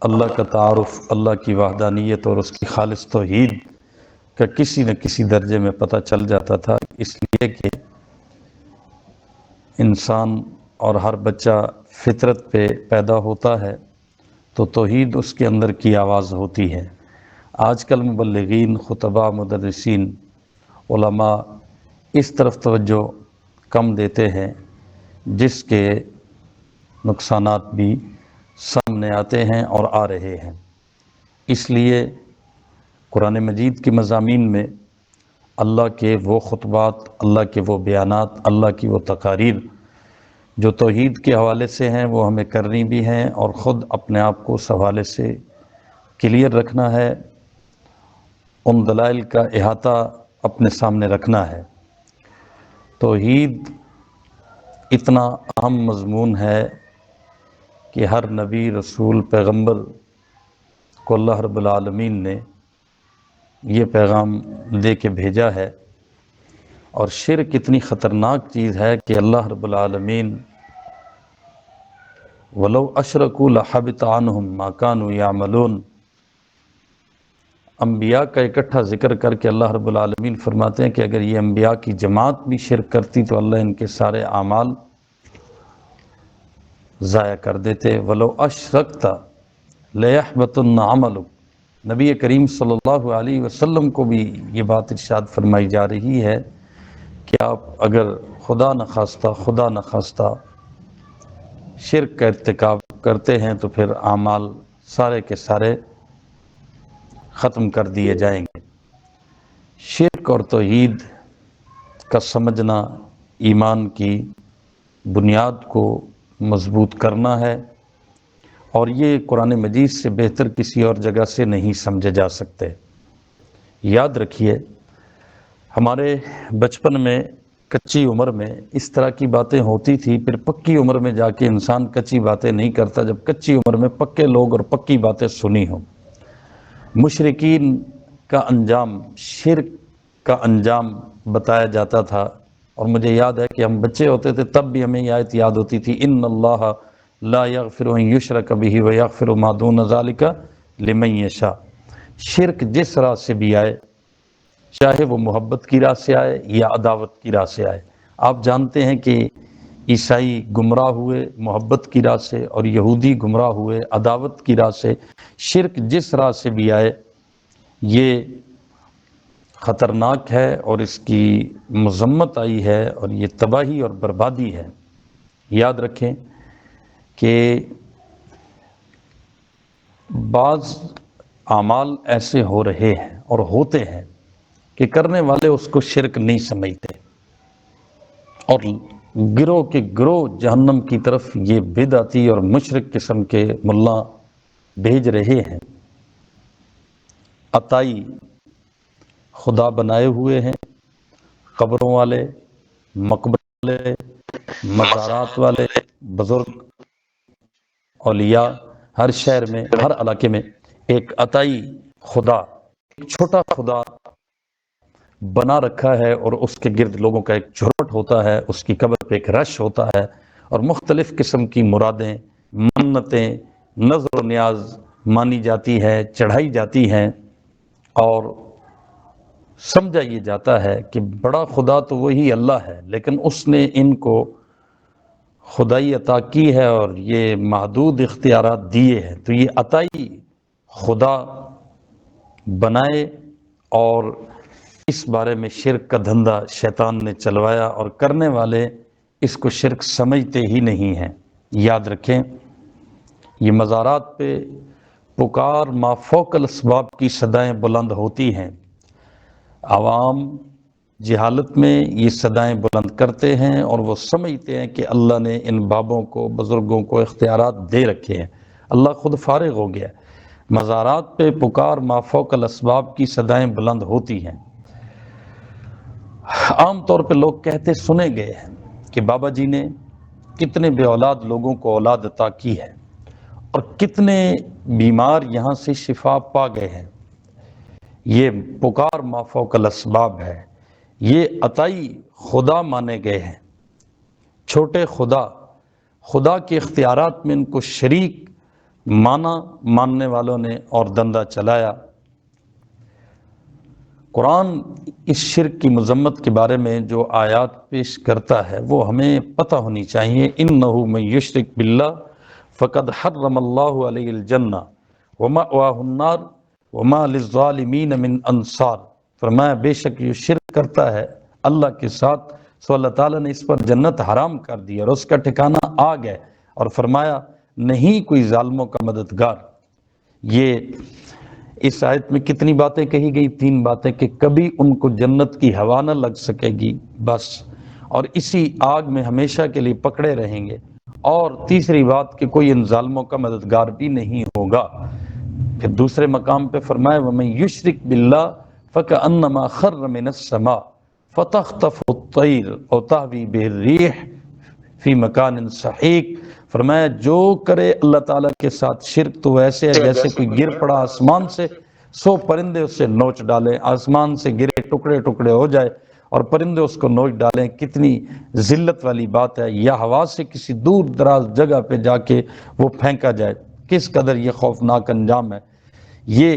اللہ کا تعارف، اللہ کی وحدانیت اور اس کی خالص توحید کا کسی نہ کسی درجے میں پتہ چل جاتا تھا، اس لیے کہ انسان اور ہر بچہ فطرت پہ پیدا ہوتا ہے تو توحید اس کے اندر کی آواز ہوتی ہے۔ آج کل مبلغین، خطباء، مدرسین، علماء اس طرف توجہ کم دیتے ہیں، جس کے نقصانات بھی سامنے آتے ہیں اور آ رہے ہیں۔ اس لیے قرآن مجید کے مضامین میں اللہ کے وہ خطبات، اللہ کے وہ بیانات، اللہ کی وہ تقاریر جو توحید کے حوالے سے ہیں وہ ہمیں کرنی بھی ہیں، اور خود اپنے آپ کو اس حوالے سے کلیئر رکھنا ہے، ان دلائل کا احاطہ اپنے سامنے رکھنا ہے۔ توحید اتنا اہم مضمون ہے کہ ہر نبی، رسول، پیغمبر کو اللہ رب العالمین نے یہ پیغام دے کے بھیجا ہے، اور شرک اتنی خطرناک چیز ہے کہ اللہ رب العالمین وَلَوْ أَشْرَكُوا لَحَبِطَ عَنْهُمْ مَا كَانُوا يَعْمَلُونَ، انبیاء کا اکٹھا ذکر کر کے اللہ رب العالمین فرماتے ہیں کہ اگر یہ انبیاء کی جماعت بھی شرک کرتی تو اللہ ان کے سارے اعمال ضائع کر دیتے۔ وَلَوْ أَشْرَكْتَ لَيَحْبَطُنَّ عَمَلُكَ، نبی کریم صلی اللہ علیہ وسلم کو بھی یہ بات ارشاد فرمائی جا رہی ہے کہ آپ اگر خدا نخواستہ شرک کا ارتکاب کرتے ہیں تو پھر اعمال سارے کے سارے ختم کر دیے جائیں گے۔ شرک اور توحید کا سمجھنا ایمان کی بنیاد کو مضبوط کرنا ہے، اور یہ قرآن مجید سے بہتر کسی اور جگہ سے نہیں سمجھے جا سکتے۔ یاد رکھیے، ہمارے بچپن میں، کچی عمر میں اس طرح کی باتیں ہوتی تھی، پھر پکی عمر میں جا کے انسان کچی باتیں نہیں کرتا جب کچی عمر میں پکے لوگ اور پکی باتیں سنی ہوں۔ مشرکین کا انجام، شرک کا انجام بتایا جاتا تھا، اور مجھے یاد ہے کہ ہم بچے ہوتے تھے تب بھی ہمیں یہ آیت یاد ہوتی تھی، ان اللہ لا یغفر ان یشرک بہ ویغفر ما دون ذلک لمن یشاء۔ شرک جس راہ سے بھی آئے، چاہے وہ محبت کی راہ سے آئے یا عداوت کی راہ سے آئے، آپ جانتے ہیں کہ عیسائی گمراہ ہوئے محبت کی راہ سے، اور یہودی گمراہ ہوئے عداوت کی راہ سے۔ شرک جس راہ سے بھی آئے یہ خطرناک ہے، اور اس کی مذمت آئی ہے، اور یہ تباہی اور بربادی ہے۔ یاد رکھیں کہ بعض اعمال ایسے ہو رہے ہیں اور ہوتے ہیں کہ کرنے والے اس کو شرک نہیں سمجھتے، اور گروہ کے گروہ جہنم کی طرف یہ بدعتی اور مشرک قسم کے ملا بھیج رہے ہیں۔ عطائی خدا بنائے ہوئے ہیں، قبروں والے، مقبرے والے، مزارات والے، بزرگ، اولیاء، ہر شہر میں، ہر علاقے میں ایک عطائی خدا، ایک چھوٹا خدا بنا رکھا ہے، اور اس کے گرد لوگوں کا ایک جھرمٹ ہوتا ہے، اس کی قبر پہ ایک رش ہوتا ہے، اور مختلف قسم کی مرادیں، منتیں، نظر و نیاز مانی جاتی ہے، چڑھائی جاتی ہیں، اور سمجھا یہ جاتا ہے کہ بڑا خدا تو وہی اللہ ہے، لیکن اس نے ان کو خدائی عطا کی ہے اور یہ محدود اختیارات دیے ہیں، تو یہ عطائی خدا بنائے، اور اس بارے میں شرک کا دھندا شیطان نے چلوایا، اور کرنے والے اس کو شرک سمجھتے ہی نہیں ہیں۔ یاد رکھیں، یہ مزارات پہ پکار ما فوق الاسباب کی صدائیں بلند ہوتی ہیں، عوام جہالت میں یہ صدائیں بلند کرتے ہیں، اور وہ سمجھتے ہیں کہ اللہ نے ان بابوں کو، بزرگوں کو اختیارات دے رکھے ہیں، اللہ خود فارغ ہو گیا۔ مزارات پہ پکار ما فوق الاسباب کی صدائیں بلند ہوتی ہیں۔ عام طور پہ لوگ کہتے سنے گئے ہیں کہ بابا جی نے کتنے بے اولاد لوگوں کو اولاد عطا کی ہے، اور کتنے بیمار یہاں سے شفا پا گئے ہیں۔ یہ پکار ما فوق الاسباب ہے، یہ عطائی خدا مانے گئے ہیں، چھوٹے خدا، خدا کے اختیارات میں ان کو شریک مانا ماننے والوں نے اور دندہ چلایا۔ قرآن اس شرک کی مذمت کے بارے میں جو آیات پیش کرتا ہے وہ ہمیں پتہ ہونی چاہیے۔ اِنَّهُ مَن يُشْرِكْ بِاللَّهِ فَقَدْ حَرَّمَ اللَّهُ عَلَيْهِ الْجَنَّةَ وَمَأْوَاهُ النَّارُ وَمَا لِلظَّالِمِينَ مِنْ أَنصَارٍ۔ فرمایا بے شک یہ شرک کرتا ہے اللہ کے ساتھ سو اللہ تعالیٰ نے اس پر جنت حرام کر دی اور اس کا ٹھکانہ آگ ہے، اور فرمایا نہیں کوئی ظالموں کا مددگار۔ یہ اس آیت میں کتنی باتیں کہی گئی؟ 3 باتیں، کہ کبھی ان کو جنت کی ہوا نہ لگ سکے گی بس، اور اسی آگ میں ہمیشہ کے لیے پکڑے رہیں گے، اور تیسری بات کہ کوئی ان ظالموں کا مددگار بھی نہیں ہوگا۔ پھر دوسرے مقام پہ فرمایا وَمَن يُشْرِكْ بِاللَّهِ فَكَأَنَّمَا خَرَّ مِنَ السَّمَاءِ فَتَخْطَفُهُ الطَّيْرُ أَوْ تَهْوِي بِهِ الرِّيحُ فِي مَكَانٍ سَحِيقٍ۔ فرمایا جو کرے اللہ تعالیٰ کے ساتھ شرک تو ویسے ہے جیسے کوئی گر پڑا آسمان سے، 100 پرندے اس سے نوچ ڈالیں، آسمان سے گرے ٹکڑے ٹکڑے ہو جائے اور پرندے اس کو نوچ ڈالیں، کتنی ذلت والی بات ہے۔ یا ہوا سے کسی دور دراز جگہ پہ جا کے وہ پھینکا جائے، کس قدر یہ خوفناک انجام ہے۔ یہ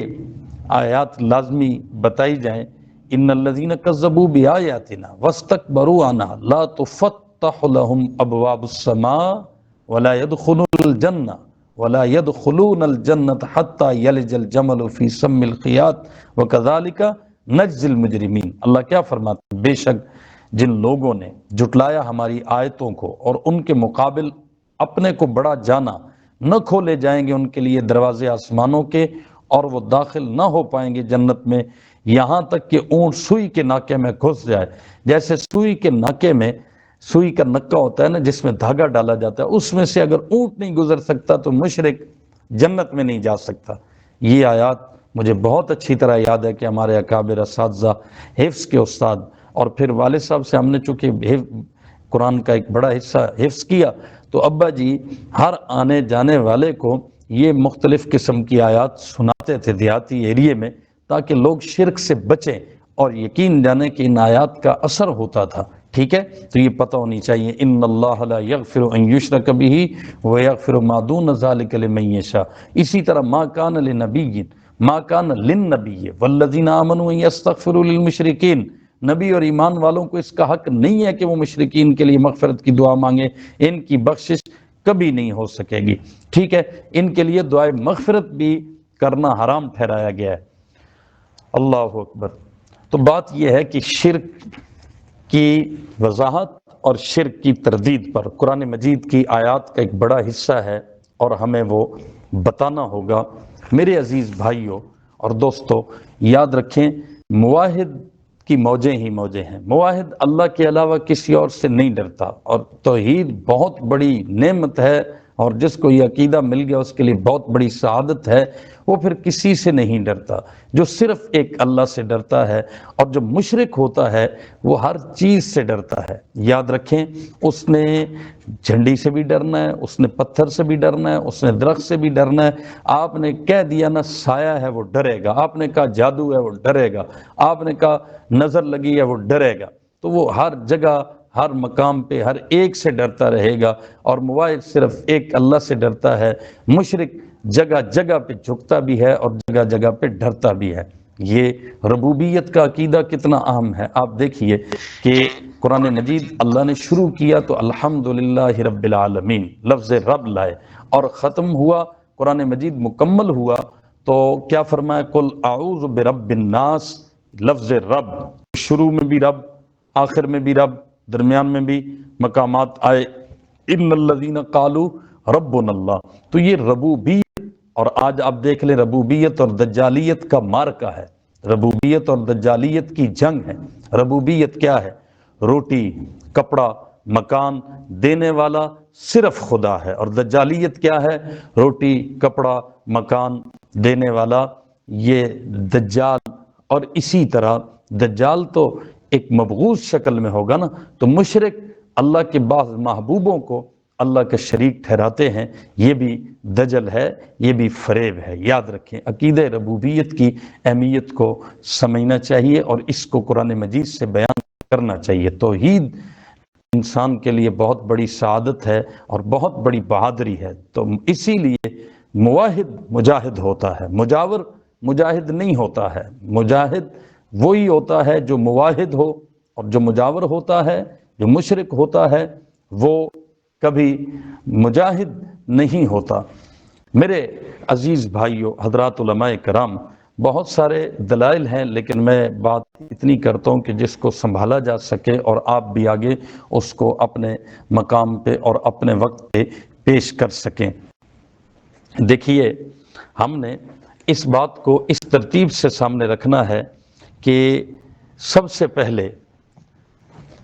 آیات لازمی بتائی جائیں۔ ان الذین کذبوا بآیاتنا واستکبروا عنہا لا تفتح لهم ابواب السماء ولا يدخلون الجنہ ولا يدخلون الجنة حتى يلج الجمل في سم الخياط وكذلك نجزي المجرمین۔ اللہ کیا فرماتے ہیں؟ بے شک جن لوگوں نے جھٹلایا ہماری آیتوں کو اور ان کے مقابل اپنے کو بڑا جانا، نہ کھولے جائیں گے ان کے لیے دروازے آسمانوں کے، اور وہ داخل نہ ہو پائیں گے جنت میں یہاں تک کہ اونٹ سوئی کے ناکے میں گھس جائے۔ جیسے سوئی کے ناکے میں، سوئی کا نکا ہوتا ہے نا جس میں دھاگا ڈالا جاتا ہے، اس میں سے اگر اونٹ نہیں گزر سکتا تو مشرک جنت میں نہیں جا سکتا۔ یہ آیات مجھے بہت اچھی طرح یاد ہے کہ ہمارے اکابر اساتذہ، حفظ کے استاد، اور پھر والد صاحب سے ہم نے چونکہ قرآن کا ایک بڑا حصہ حفظ کیا، تو ابا جی ہر آنے جانے والے کو یہ مختلف قسم کی آیات سناتے تھے دیہاتی ایریے میں، تاکہ لوگ شرک سے بچیں اور یقین جانیں کہ ان آیات کا اثر ہوتا تھا۔ ٹھیک ہے، تو یہ پتہ ہونی چاہیے ان اللہ لا یغفر ان یشرک بہ ویغفر ما دون ذلک لمن یشاء۔ اسی طرح ما کان لنبی ما کان للنبی والذین آمنوا ان یستغفروا للمشرکین، نبی اور ایمان والوں کو اس کا حق نہیں ہے کہ وہ مشرکین کے لیے مغفرت کی دعا مانگیں، ان کی بخشش کبھی نہیں ہو سکے گی۔ ٹھیک ہے، ان کے لیے دعائے مغفرت بھی کرنا حرام ٹھہرایا گیا ہے۔ اللہ اکبر۔ تو بات یہ ہے کہ شرک کی وضاحت اور شرک کی تردید پر قرآن مجید کی آیات کا ایک بڑا حصہ ہے، اور ہمیں وہ بتانا ہوگا۔ میرے عزیز بھائیوں اور دوستو، یاد رکھیں موحد کی موجیں ہی موجیں ہیں۔ موحد اللہ کے علاوہ کسی اور سے نہیں ڈرتا، اور توحید بہت بڑی نعمت ہے، اور جس کو یہ عقیدہ مل گیا اس کے لیے بہت بڑی سعادت ہے۔ وہ پھر کسی سے نہیں ڈرتا، جو صرف ایک اللہ سے ڈرتا ہے، اور جو مشرک ہوتا ہے وہ ہر چیز سے ڈرتا ہے۔ یاد رکھیں اس نے جھنڈی سے بھی ڈرنا ہے، اس نے پتھر سے بھی ڈرنا ہے، اس نے درخت سے بھی ڈرنا ہے۔ آپ نے کہہ دیا نا سایہ ہے وہ ڈرے گا، آپ نے کہا جادو ہے وہ ڈرے گا، آپ نے کہا نظر لگی ہے وہ ڈرے گا۔ تو وہ ہر جگہ ہر مقام پہ ہر ایک سے ڈرتا رہے گا، اور موحد صرف ایک اللہ سے ڈرتا ہے۔ مشرک جگہ جگہ پہ جھکتا بھی ہے اور جگہ جگہ پہ ڈرتا بھی ہے۔ یہ ربوبیت کا عقیدہ کتنا اہم ہے۔ آپ دیکھیے کہ قرآن مجید اللہ نے شروع کیا تو الحمدللہ رب العالمین لفظ رب لائے، اور ختم ہوا قرآن مجید مکمل ہوا تو کیا فرمایا؟ قل اعوذ برب الناس، لفظ رب شروع میں بھی رب، آخر میں بھی رب، درمیان میں بھی مقامات آئے ان الذین قالوا ربنا اللہ۔ تو یہ ربوبیت، اور آج آپ دیکھ لیں ربوبیت اور دجالیت کا مارکا ہے، ربوبیت اور دجالیت کی جنگ ہے۔ ربوبیت کیا ہے؟ روٹی، کپڑا، مکان دینے والا صرف خدا ہے، اور دجالیت کیا ہے؟ روٹی، کپڑا، مکان دینے والا یہ دجال۔ اور اسی طرح دجال تو ایک مبغوث شکل میں ہوگا نا، تو مشرک اللہ کے بعض محبوبوں کو اللہ کا شریک ٹھہراتے ہیں، یہ بھی دجل ہے، یہ بھی فریب ہے۔ یاد رکھیں عقیدہ ربوبیت کی اہمیت کو سمجھنا چاہیے، اور اس کو قرآن مجید سے بیان کرنا چاہیے۔ توحید انسان کے لیے بہت بڑی سعادت ہے اور بہت بڑی بہادری ہے۔ تو اسی لیے مواحد مجاہد ہوتا ہے، مجاور مجاہد نہیں ہوتا ہے۔ مجاہد وہی ہوتا ہے جو مواحد ہو، اور جو مجاور ہوتا ہے، جو مشرک ہوتا ہے، وہ کبھی مجاہد نہیں ہوتا۔ میرے عزیز بھائیو، حضرات علماء کرام، بہت سارے دلائل ہیں، لیکن میں بات اتنی کرتا ہوں کہ جس کو سنبھالا جا سکے اور آپ بھی آگے اس کو اپنے مقام پہ اور اپنے وقت پہ پیش کر سکیں۔ دیکھیے، ہم نے اس بات کو اس ترتیب سے سامنے رکھنا ہے کہ سب سے پہلے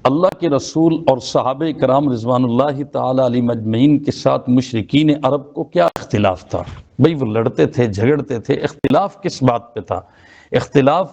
اللہ کے رسول اور صحابہ کرام رضوان اللہ تعالی علیہم اجمعین کے ساتھ مشرکین عرب کو کیا اختلاف تھا؟ بھئی وہ لڑتے تھے، جھگڑتے تھے، اختلاف کس بات پہ تھا؟ اختلاف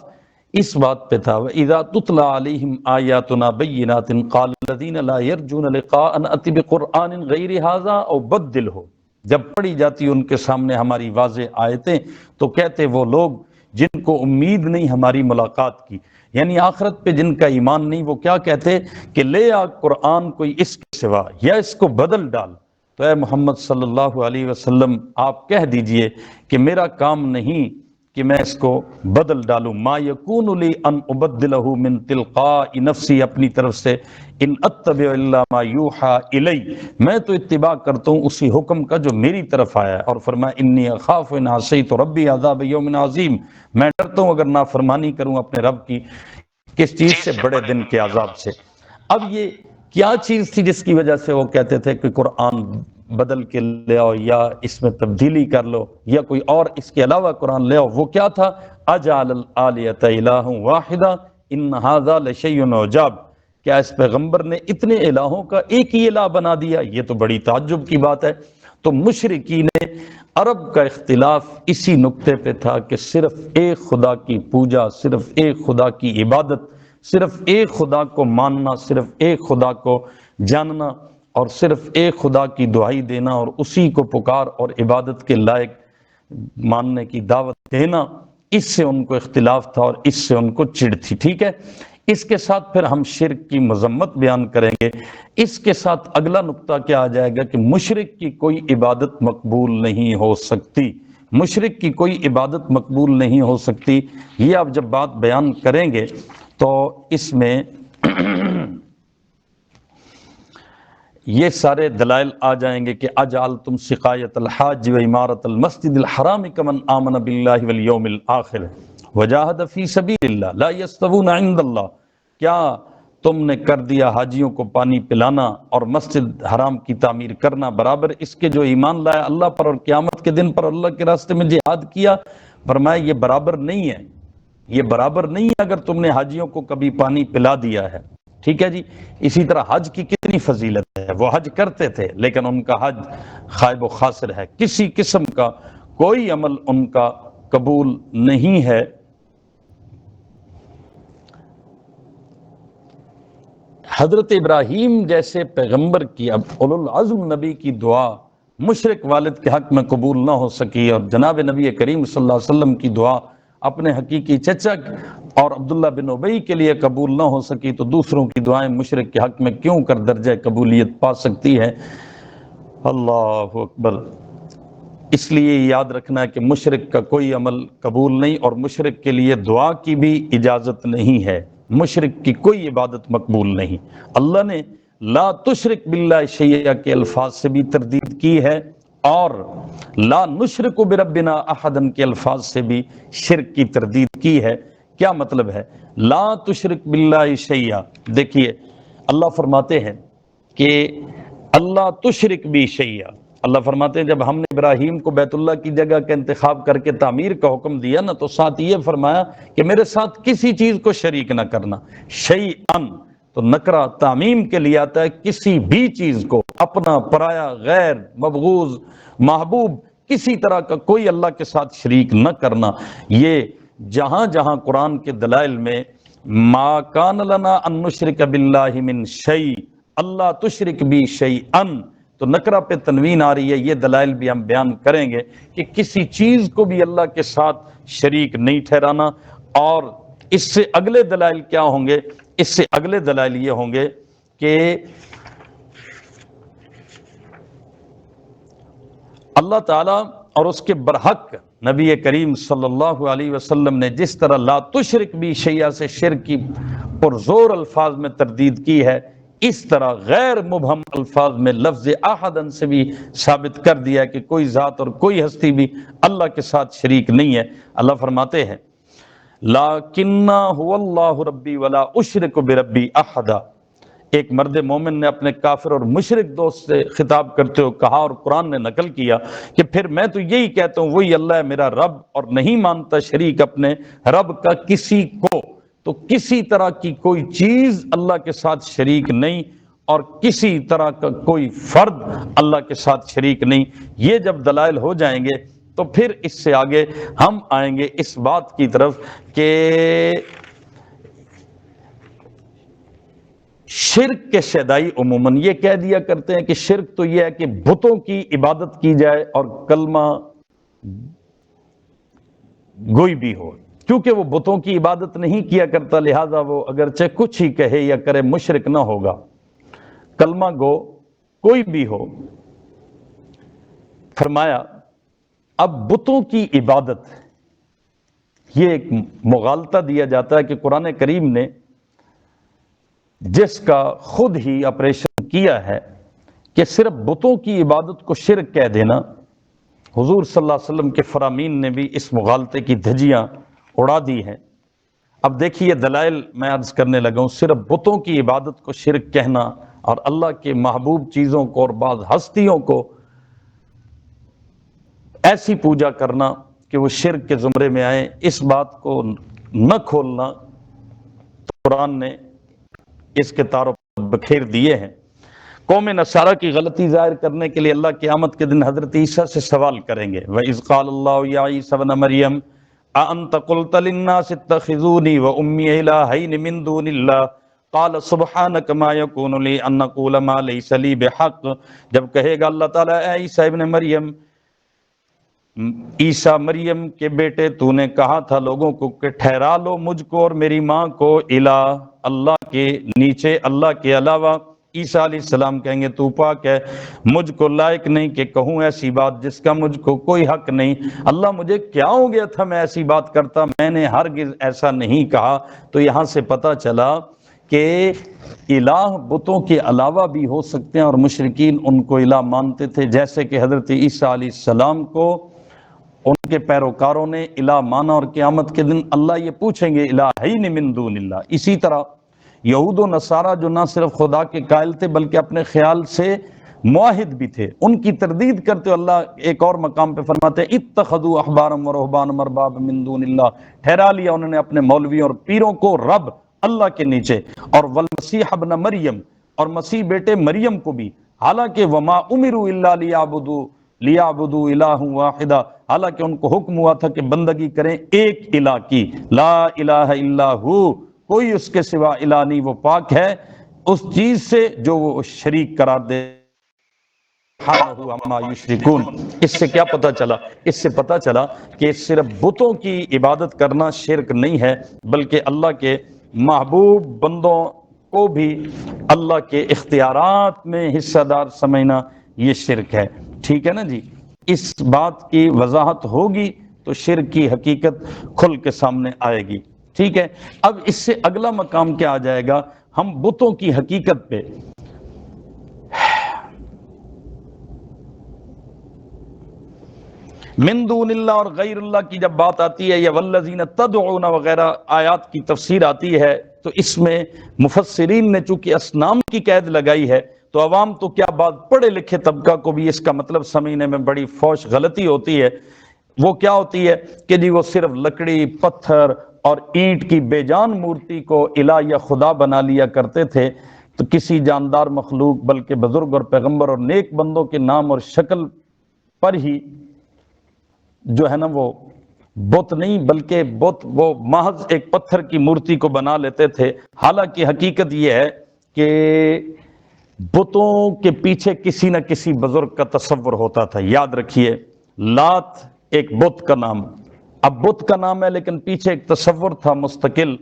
اس بات پہ تھا وَإِذَا تُتْلَى عَلَيْهِمْ آيَاتُنَا بَيِّنَاتٍ قَالَ الَّذِينَ لَا يَرْجُونَ لِقَاءَنَا ائْتِ بِقُرْآنٍ غَيْرِ هَذَا أَوْ بَدِّلْهُ۔ جب پڑھی جاتی ان کے سامنے ہماری واضح آیتیں تو کہتے وہ لوگ جن کو امید نہیں ہماری ملاقات کی، یعنی آخرت پہ جن کا ایمان نہیں، وہ کیا کہتے کہ لے آ قرآن کوئی اس کے سوا، یا اس کو بدل ڈال۔ تو اے محمد صلی اللہ علیہ وسلم آپ کہہ دیجئے کہ میرا کام نہیں کہ میں اس کو بدل ڈالوں، ما یکون لی ان ابدلہ من تلقاء نفسی، اپنی طرف سے، ان اتبع الا ما یوحى الی، میں تو اتباع کرتا ہوں اسی حکم کا جو میری طرف آیا ہے۔ اور فرمایا انی اخاف ان عصیت ربی عذاب یوم عظیم، میں ڈرتا ہوں اگر نافرمانی کروں اپنے رب کی کس چیز سے؟ بڑے دن کے عذاب سے۔ اب یہ کیا چیز تھی جس کی وجہ سے وہ کہتے تھے کہ قرآن بدل کے لے آؤ، یا اس میں تبدیلی کر لو، یا کوئی اور اس کے علاوہ قرآن لے آؤ؟ وہ کیا تھا؟ اجعل الآلیۃ الہ واحدہ ان ھذا لشیء عجاب، کیا اس پیغمبر نے اتنے الہوں کا ایک ہی الہ بنا دیا؟ یہ تو بڑی تعجب کی بات ہے۔ تو مشرکین عرب کا اختلاف اسی نقطے پہ تھا کہ صرف ایک خدا کی پوجا، صرف ایک خدا کی عبادت، صرف ایک خدا کو ماننا، صرف ایک خدا کو جاننا، اور صرف ایک خدا کی دعائی دینا اور اسی کو پکار اور عبادت کے لائق ماننے کی دعوت دینا، اس سے ان کو اختلاف تھا اور اس سے ان کو چڑ تھی۔ ٹھیک ہے، اس کے ساتھ پھر ہم شرک کی مذمت بیان کریں گے۔ اس کے ساتھ اگلا نقطہ کیا آ جائے گا کہ مشرک کی کوئی عبادت مقبول نہیں ہو سکتی، مشرک کی کوئی عبادت مقبول نہیں ہو سکتی۔ یہ آپ جب بات بیان کریں گے تو اس میں یہ سارے دلائل آ جائیں گے کہ اجعلتم سقایۃ الحاج و عمارۃ المسجد الحرام کمن آمن باللہ والیوم الآخر وجاہد فی سبیل اللہ لا یستوون عند اللہ، کیا تم نے کر دیا حاجیوں کو پانی پلانا اور مسجد حرام کی تعمیر کرنا برابر اس کے جو ایمان لایا اللہ پر اور قیامت کے دن پر اللہ کے راستے میں جہاد کیا؟ فرمایا یہ برابر نہیں ہے، یہ برابر نہیں ہے اگر تم نے حاجیوں کو کبھی پانی پلا دیا ہے۔ ٹھیک ہے جی، اسی طرح حج کی کتنی فضیلت ہے، وہ حج کرتے تھے لیکن ان کا حج خائب و خاسر ہے، کسی قسم کا کوئی عمل ان کا قبول نہیں ہے۔ حضرت ابراہیم جیسے پیغمبر کی، اب اولو العزم نبی کی دعا مشرک والد کے حق میں قبول نہ ہو سکی، اور جناب نبی کریم صلی اللہ علیہ وسلم کی دعا اپنے حقیقی چچا اور عبداللہ بن ابی کے لیے قبول نہ ہو سکی، تو دوسروں کی دعائیں مشرک کے حق میں کیوں کر درجہ قبولیت پا سکتی ہے؟ اللہ اکبر۔ اس لیے یاد رکھنا ہے کہ مشرک کا کوئی عمل قبول نہیں، اور مشرک کے لیے دعا کی بھی اجازت نہیں ہے، مشرک کی کوئی عبادت مقبول نہیں۔ اللہ نے لا تشرک باللہ شیئا کے الفاظ سے بھی تردید کی ہے، اور لا نشرک بربنا احدا کے الفاظ سے بھی شرک کی تردید کی ہے۔ کیا مطلب ہے لا تشرک باللہ شیئا؟ دیکھیے اللہ فرماتے ہیں کہ اللہ تشرک بھی شیئا، اللہ فرماتے ہیں جب ہم نے ابراہیم کو بیت اللہ کی جگہ کا انتخاب کر کے تعمیر کا حکم دیا نا، تو ساتھ یہ فرمایا کہ میرے ساتھ کسی چیز کو شریک نہ کرنا۔ شیئن تو نکرہ تعمیم کے لیے آتا ہے، کسی بھی چیز کو، اپنا، پرایا، غیر، مبغوض، محبوب، کسی طرح کا کوئی اللہ کے ساتھ شریک نہ کرنا۔ یہ جہاں جہاں قرآن کے دلائل میں ما کان لنا ان نشرک باللہ من شیء، اللہ تشرک بھی شیئن، تو نکرہ پہ تنوین آ رہی ہے۔ یہ دلائل بھی ہم بیان کریں گے کہ کسی چیز کو بھی اللہ کے ساتھ شریک نہیں ٹھہرانا۔ اور اس سے اگلے دلائل کیا ہوں گے؟ اس سے اگلے دلائل یہ ہوں گے کہ اللہ تعالیٰ اور اس کے برحق نبی کریم صلی اللہ علیہ وسلم نے جس طرح لا تشرک بھی شیعہ سے شرک کی پرزور الفاظ میں تردید کی ہے، اس طرح غیر مبہم الفاظ میں لفظ احدن سے بھی ثابت کر دیا کہ کوئی ذات اور کوئی ہستی بھی اللہ کے ساتھ شریک نہیں ہے۔ اللہ فرماتے ہیں لَكِنَّا هُوَ اللَّهُ رَبِّي وَلَا أُشْرِكُ بِرَبِّي أَحَدًا۔ ایک مرد مومن نے اپنے کافر اور مشرک دوست سے خطاب کرتے ہوئے کہا، اور قرآن نے نقل کیا کہ پھر میں تو یہی کہتا ہوں وہی اللہ ہے میرا رب، اور نہیں مانتا شریک اپنے رب کا کسی کو۔ تو کسی طرح کی کوئی چیز اللہ کے ساتھ شریک نہیں، اور کسی طرح کا کوئی فرد اللہ کے ساتھ شریک نہیں۔ یہ جب دلائل ہو جائیں گے تو پھر اس سے آگے ہم آئیں گے اس بات کی طرف کہ شرک کے شیدائی عموماً یہ کہہ دیا کرتے ہیں کہ شرک تو یہ ہے کہ بتوں کی عبادت کی جائے اور کلمہ گوئی بھی ہو، کیونکہ وہ بتوں کی عبادت نہیں کیا کرتا، لہذا وہ اگرچہ کچھ ہی کہے یا کرے مشرک نہ ہوگا۔ کلمہ گو کوئی بھی ہو۔ فرمایا اب بتوں کی عبادت، یہ ایک مغالطہ دیا جاتا ہے کہ قرآن کریم نے جس کا خود ہی آپریشن کیا ہے کہ صرف بتوں کی عبادت کو شرک کہہ دینا، حضور صلی اللہ علیہ وسلم کے فرامین نے بھی اس مغالطے کی دھجیاں اڑا دی ہیں۔ اب دیکھیے دلائل میں عرض کرنے لگا ہوں، صرف بتوں کی عبادت کو شرک کہنا اور اللہ کے محبوب چیزوں کو اور بعض ہستیوں کو ایسی پوجا کرنا کہ وہ شرک کے زمرے میں آئے، اس بات کو نہ کھولنا قرآن نے اس کے تار و بکھیر دیے ہیں۔ قوم نصارہ کی غلطی ظاہر کرنے کے لیے اللہ قیامت کے دن حضرت عیسیٰ سے سوال کریں گے، وَإِذْ قَالَ اللَّهُ يَا عِيسَى ابْنَ مَرْيَمَ أَأَنْتَ قُلْتَ لِلنَّاسِ اتَّخِذُونِي وَأُمِّيَ إِلَٰهَيْنِ مِن دُونِ اللَّهِ قَالَ سُبْحَانَكَ مَا يَكُونُ لِي أَن أَقُولَ مَا لَيْسَ لِي بِحَقٍّ۔ جب کہے گا اللہ تعالیٰ اے عیسیٰ ابن مریم، عیسیٰ مریم کے بیٹے، تو نے کہا تھا لوگوں کو کہ ٹھہرا لو مجھ کو اور میری ماں کو الہ، اللہ کے نیچے اللہ کے علاوہ۔ عیسیٰ علیہ السلام کہیں گے تو پاک ہے، مجھ کو لائق نہیں کہ کہوں ایسی بات جس کا مجھ کو کوئی حق نہیں۔ اللہ مجھے کیا ہو گیا تھا میں ایسی بات کرتا، میں نے ہرگز ایسا نہیں کہا۔ تو یہاں سے پتہ چلا کہ الہ بتوں کے علاوہ بھی ہو سکتے ہیں، اور مشرکین ان کو الہ مانتے تھے، جیسے کہ حضرت عیسیٰ علیہ السلام کو ان کے پیروکاروں نے الہ مانا، اور قیامت کے دن اللہ یہ پوچھیں گے الہین من دون اللہ۔ اسی طرح یہود و نصارہ جو نہ صرف خدا کے قائل تھے بلکہ اپنے خیال سے موحد بھی تھے، ان کی تردید کرتے اللہ ایک اور مقام پہ فرماتے ہیں اتخذوا احبارهم ورهبانهم اربابا من دون اللہ، ٹھہرا لیا انہوں نے اپنے مولویوں اور پیروں کو رب اللہ کے نیچے، اور والمسیح ابن مریم، اور مسیح بیٹے مریم کو بھی، حالانکہ وما امروا الا لیعبدوا الہ واحدہ، حالانکہ ان کو حکم ہوا تھا کہ بندگی کریں ایک الہ کی، لا الہ الا ہو، کوئی اس کے سوا الہ نہیں، وہ پاک ہے اس چیز سے جو وہ شریک قرار دے۔ عما یشرکون۔ اس سے کیا پتہ چلا؟ اس سے پتہ چلا کہ صرف بتوں کی عبادت کرنا شرک نہیں ہے، بلکہ اللہ کے محبوب بندوں کو بھی اللہ کے اختیارات میں حصہ دار سمجھنا یہ شرک ہے۔ ٹھیک ہے نا جی؟ اس بات کی وضاحت ہوگی تو شرک کی حقیقت کھل کے سامنے آئے گی۔ ٹھیک ہے، اب اس سے اگلا مقام کیا آ جائے گا؟ ہم بتوں کی حقیقت پہ من دون اللہ اور غیر اللہ کی جب بات آتی ہے، یا والذین تدعون وغیرہ آیات کی تفسیر آتی ہے، تو اس میں مفسرین نے چونکہ اصنام کی قید لگائی ہے تو عوام تو کیا بات پڑھے لکھے طبقہ کو بھی اس کا مطلب سمجھنے میں بڑی فوش غلطی ہوتی ہے۔ وہ کیا ہوتی ہے کہ جی وہ صرف لکڑی، پتھر اور اینٹ کی بے جان مورتی کو الہ یا خدا بنا لیا کرتے تھے، تو کسی جاندار مخلوق بلکہ بزرگ اور پیغمبر اور نیک بندوں کے نام اور شکل پر ہی جو ہے نا وہ بت نہیں بلکہ بت وہ محض ایک پتھر کی مورتی کو بنا لیتے تھے۔ حالانکہ حقیقت یہ ہے کہ بتوں کے پیچھے کسی نہ کسی بزرگ کا تصور ہوتا تھا۔ یاد رکھیے لات ایک بت کا نام، اب بت کا نام ہے لیکن پیچھے ایک تصور تھا مستقل۔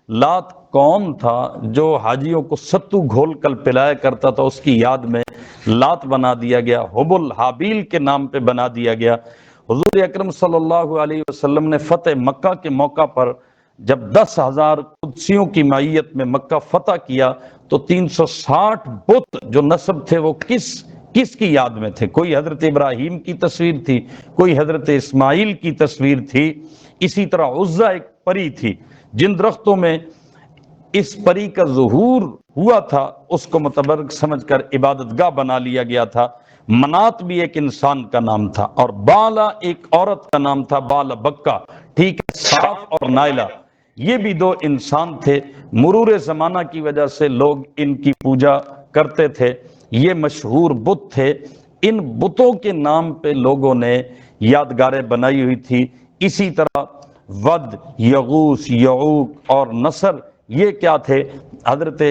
لات کون تھا؟ جو حاجیوں کو ستو گھول کر پلایا کرتا تھا، اس کی یاد میں لات بنا دیا گیا۔ حبل حابیل کے نام پہ بنا دیا گیا۔ حضور اکرم صلی اللہ علیہ وسلم نے فتح مکہ کے موقع پر جب 10,000 قدسیوں کی معیت میں مکہ فتح کیا تو 360 بت جو نصب تھے وہ کس کی یاد میں تھے؟ کوئی حضرت ابراہیم کی تصویر تھی، کوئی حضرت اسماعیل کی تصویر تھی، اسی طرح عزا ایک پری تھی، جن درختوں میں اس پری کا ظہور ہوا تھا اس کو متبرک سمجھ کر عبادت گاہ بنا لیا گیا تھا۔ منات بھی ایک انسان کا نام تھا اور بالا ایک عورت کا نام تھا، بالا بکا، ٹھیک ہے، صاف اور نائلہ، یہ بھی دو انسان تھے۔ مرور زمانہ کی وجہ سے لوگ ان کی پوجا کرتے تھے، یہ مشہور بت تھے۔ ان بتوں کے نام پہ لوگوں نے یادگاریں بنائی ہوئی تھی۔ اسی طرح ود، یغوث، یعوق اور نصر یہ کیا تھے؟ حضرت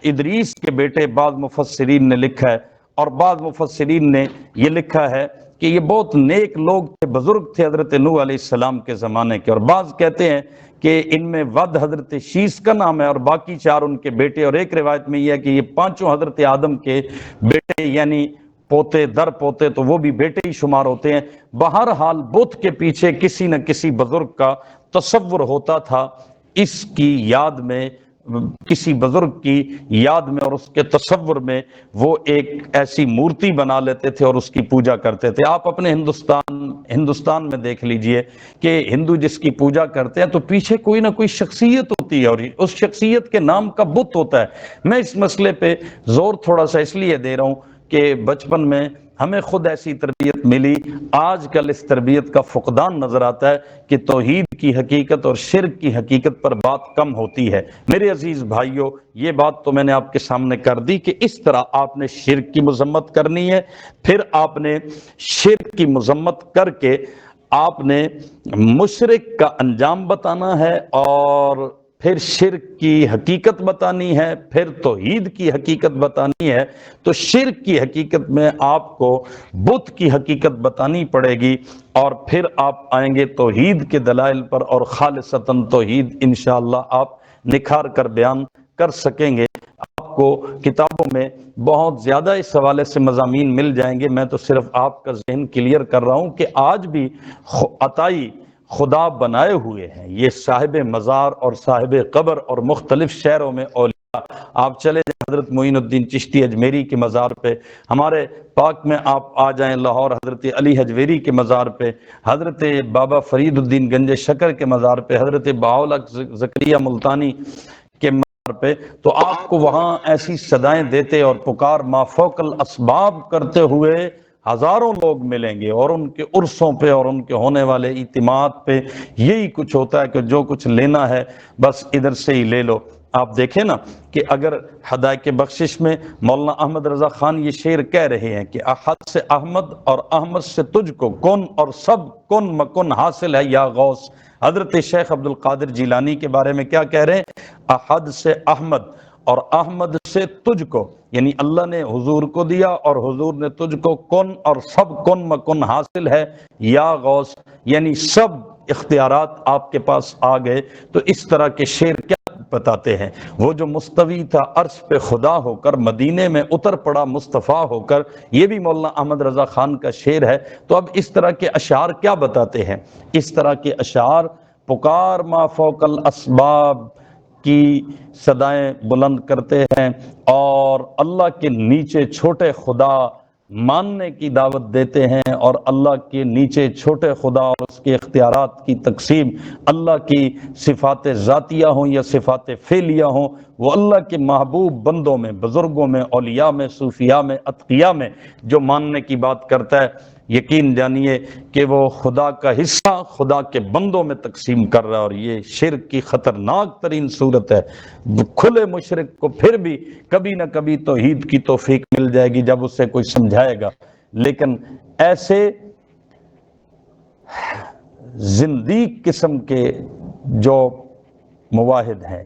ادریس کے بیٹے بعض مفسرین نے لکھا ہے، اور بعض مفسرین نے یہ لکھا ہے کہ یہ بہت نیک لوگ تھے، بزرگ تھے حضرت نوح علیہ السلام کے زمانے کے، اور بعض کہتے ہیں کہ ان میں ود حضرت شیس کا نام ہے اور باقی 4 ان کے بیٹے، اور ایک روایت میں یہ ہے کہ یہ 5 حضرت آدم کے بیٹے، یعنی پوتے در پوتے تو وہ بھی بیٹے ہی شمار ہوتے ہیں۔ بہرحال بت کے پیچھے کسی نہ کسی بزرگ کا تصور ہوتا تھا، اس کی یاد میں، کسی بزرگ کی یاد میں اور اس کے تصور میں وہ ایک ایسی مورتی بنا لیتے تھے اور اس کی پوجا کرتے تھے۔ آپ اپنے ہندوستان میں دیکھ لیجئے کہ ہندو جس کی پوجا کرتے ہیں تو پیچھے کوئی نہ کوئی شخصیت ہوتی ہے اور اس شخصیت کے نام کا بت ہوتا ہے۔ میں اس مسئلے پہ زور تھوڑا سا اس لیے دے رہا ہوں کہ بچپن میں ہمیں خود ایسی تربیت ملی، آج کل اس تربیت کا فقدان نظر آتا ہے کہ توحید کی حقیقت اور شرک کی حقیقت پر بات کم ہوتی ہے۔ میرے عزیز بھائیوں، یہ بات تو میں نے آپ کے سامنے کر دی کہ اس طرح آپ نے شرک کی مذمت کرنی ہے، پھر آپ نے شرک کی مذمت کر کے آپ نے مشرک کا انجام بتانا ہے، اور پھر شرک کی حقیقت بتانی ہے، پھر توحید کی حقیقت بتانی ہے۔ تو شرک کی حقیقت میں آپ کو بت کی حقیقت بتانی پڑے گی، اور پھر آپ آئیں گے توحید کے دلائل پر، اور خالصتاً توحید انشاءاللہ آپ نکھار کر بیان کر سکیں گے۔ آپ کو کتابوں میں بہت زیادہ اس حوالے سے مضامین مل جائیں گے، میں تو صرف آپ کا ذہن کلیئر کر رہا ہوں کہ آج بھی عطائی خدا بنائے ہوئے ہیں یہ صاحب مزار اور صاحب قبر، اور مختلف شہروں میں اولیاء۔ آپ چلے جائیں حضرت معین الدین چشتی اجمیری کے مزار پہ، ہمارے پاک میں آپ آ جائیں لاہور حضرت علی حجویری کے مزار پہ، حضرت بابا فرید الدین گنج شکر کے مزار پہ، حضرت بہاءالحق زکریا ملتانی کے مزار پہ، تو آپ کو وہاں ایسی صدائیں دیتے اور پکار ما فوق الاسباب کرتے ہوئے ہزاروں لوگ ملیں گے، اور ان کے عرصوں پہ اور ان کے ہونے والے اجتماعات پہ یہی کچھ ہوتا ہے کہ جو کچھ لینا ہے بس ادھر سے ہی لے لو۔ آپ دیکھیں نا کہ اگر ہدایت بخشش میں مولانا احمد رضا خان یہ شعر کہہ رہے ہیں کہ احد سے احمد اور احمد سے تجھ کو کن اور سب کن مکن حاصل ہے یا غوث۔ حضرت شیخ عبد القادر جیلانی کے بارے میں کیا کہہ رہے ہیں؟ احد سے احمد اور احمد سے تجھ کو، یعنی اللہ نے حضور کو دیا اور حضور نے تجھ کو کن اور سب کن مکن حاصل ہے یا غوث، یعنی سب اختیارات آپ کے پاس آ گئے۔ تو اس طرح کے شعر کیا بتاتے ہیں؟ وہ جو مستوی تھا عرش پہ خدا ہو کر، مدینے میں اتر پڑا مصطفیٰ ہو کر، یہ بھی مولانا احمد رضا خان کا شعر ہے۔ تو اب اس طرح کے اشعار کیا بتاتے ہیں؟ اس طرح کے اشعار پکار ما فوق الاسباب کی صدائیں بلند کرتے ہیں اور اللہ کے نیچے چھوٹے خدا ماننے کی دعوت دیتے ہیں، اور اللہ کے نیچے چھوٹے خدا اور اس کے اختیارات کی تقسیم، اللہ کی صفات ذاتیہ ہوں یا صفات فعلیہ ہوں، وہ اللہ کے محبوب بندوں میں، بزرگوں میں، اولیاء میں، صوفیاء میں، اتقیاء میں جو ماننے کی بات کرتا ہے، یقین جانیے کہ وہ خدا کا حصہ خدا کے بندوں میں تقسیم کر رہا ہے، اور یہ شرک کی خطرناک ترین صورت ہے۔ کھلے مشرک کو پھر بھی کبھی نہ کبھی توحید کی توفیق مل جائے گی جب اسے کوئی سمجھائے گا، لیکن ایسے زندیق قسم کے جو مواحد ہیں،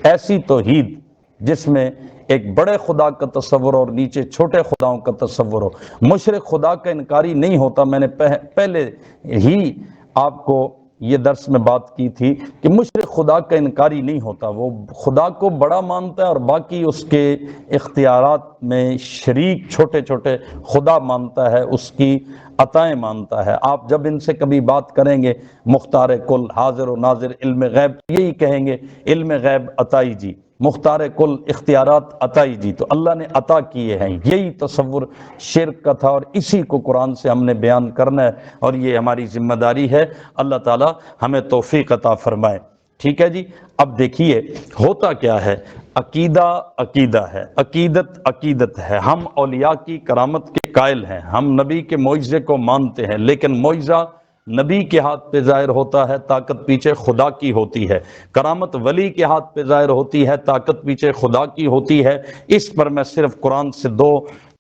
ایسی توحید جس میں ایک بڑے خدا کا تصور اور نیچے چھوٹے خداؤں کا تصور ہو، مشرک خدا کا انکاری نہیں ہوتا۔ میں نے پہلے ہی آپ کو یہ درس میں بات کی تھی کہ مشرک خدا کا انکاری نہیں ہوتا، وہ خدا کو بڑا مانتا ہے اور باقی اس کے اختیارات میں شریک چھوٹے چھوٹے خدا مانتا ہے، اس کی عطائیں مانتا ہے۔ آپ جب ان سے کبھی بات کریں گے مختار کل حاضر و ناظر علم غیب، یہی کہیں گے علم غیب عطائی جی، مختار کل اختیارات عطائی جی، تو اللہ نے عطا کیے ہیں، یہی تصور شرک کا تھا اور اسی کو قرآن سے ہم نے بیان کرنا ہے اور یہ ہماری ذمہ داری ہے۔ اللہ تعالی ہمیں توفیق عطا فرمائے۔ ٹھیک ہے جی، اب دیکھیے ہوتا کیا ہے، عقیدہ عقیدہ ہے، عقیدت عقیدت ہے۔ ہم اولیاء کی کرامت کے قائل ہیں، ہم نبی کے معجزے کو مانتے ہیں، لیکن معجزہ نبی کے ہاتھ پہ ظاہر ہوتا ہے، طاقت پیچھے خدا کی ہوتی ہے۔ کرامت ولی کے ہاتھ پہ ظاہر ہوتی ہے، طاقت پیچھے خدا کی ہوتی ہے۔ اس پر میں صرف قرآن سے دو